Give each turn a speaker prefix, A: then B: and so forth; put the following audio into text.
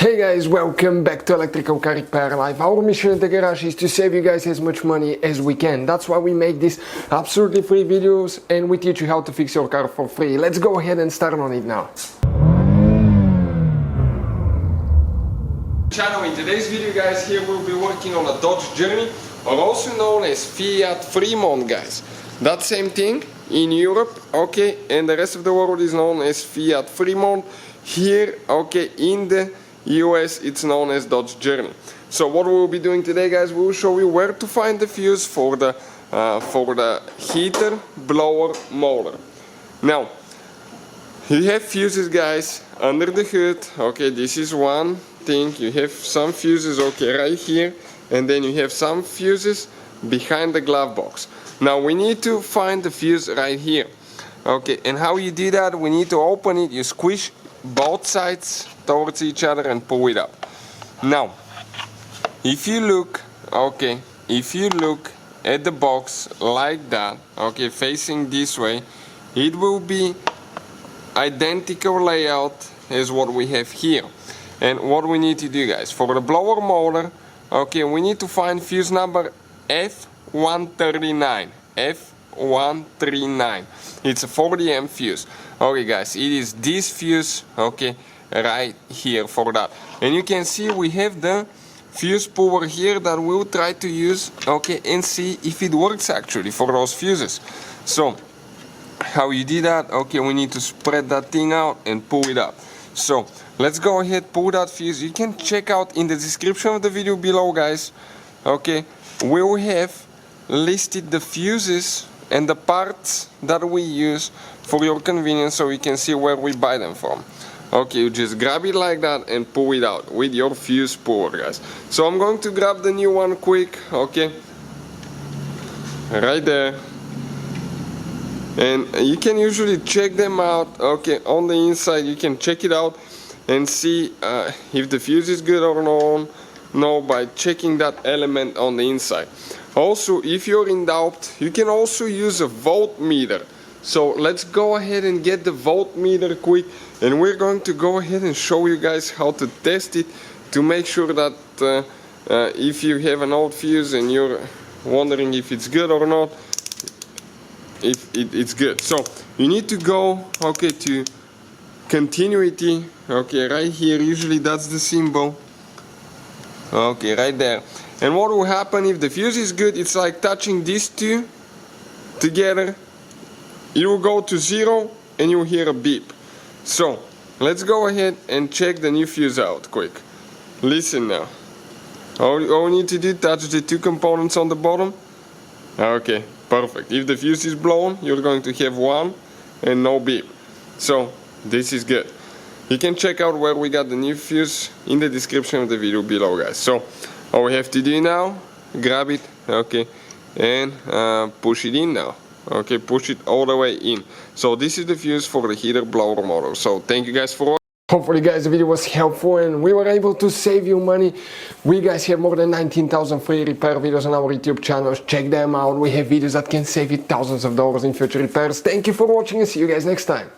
A: Hey guys, welcome back to Electrical Car Repair Live. Our mission at the garage is to save you guys as much money as we can. That's why we make these absolutely free videos and we teach you how to fix your car for free. Let's go ahead and start on it now. Channel, in today's video guys, here we'll be working on a Dodge Journey, or also known as Fiat Freemont, guys. That same thing in Europe, okay, and the rest of the world is known as Fiat Freemont. Here, okay, in the US it's known as Dodge Journey. So what we'll be doing today, guys, we'll show you where to find the fuse for the heater blower motor. Now you have fuses, guys, under the hood. Okay, this is one thing. You have some fuses, okay, right here, and then you have some fuses behind the glove box. Now we need to find the fuse right here. Okay, and how you do that? We need to open it. You squish both sides towards each other and pull it up. Now if you look, okay, if you look at the box like that, okay, facing this way, it will be identical layout as what we have here. And what we need to do, guys, for the blower motor, okay, we need to find fuse number F139. F139. It's a 40 amp fuse. Okay, guys, it is this fuse, okay, right here for that. And you can see we have the fuse puller here that we'll try to use, okay, and see if it works actually for those fuses. So how you do that? Okay, we need to spread that thing out and pull it up. So let's go ahead, pull that fuse. You can check out in the description of the video below, guys, okay, we'll have listed the fuses and the parts that we use for your convenience, so you can see where we buy them from. Okay, you just grab it like that and pull it out with your fuse puller, guys. So I'm going to grab the new one quick, okay, right there. And you can usually check them out, okay, on the inside. You can check it out and see if the fuse is good or no, by checking that element on the inside. Also, if you're in doubt, you can also use a voltmeter. So let's go ahead and get the voltmeter quick, and we're going to go ahead and show you guys how to test it to make sure that if you have an old fuse and you're wondering if it's good or not, if it's good. So you need to go, okay, to continuity, okay, right here. Usually that's the symbol, okay, right there. And what will happen if the fuse is good? It's like touching these two together. It will go to 0 and you'll hear a beep. So let's go ahead and check the new fuse out quick. Listen now. All we need to do, touch the two components on the bottom. Okay, perfect. If the fuse is blown, you're going to have one and no beep. So this is good. You can check out where we got the new fuse in the description of the video below, guys. So all we have to do now, grab it, okay, and push it in now. Okay, push it all the way in. So this is the fuse for the heater blower motor. So thank you guys for watching. Hopefully, guys, the video was helpful and we were able to save you money. We guys have more than 19,000 free repair videos on our YouTube channels. Check them out. We have videos that can save you thousands of dollars in future repairs. Thank you for watching and see you guys next time.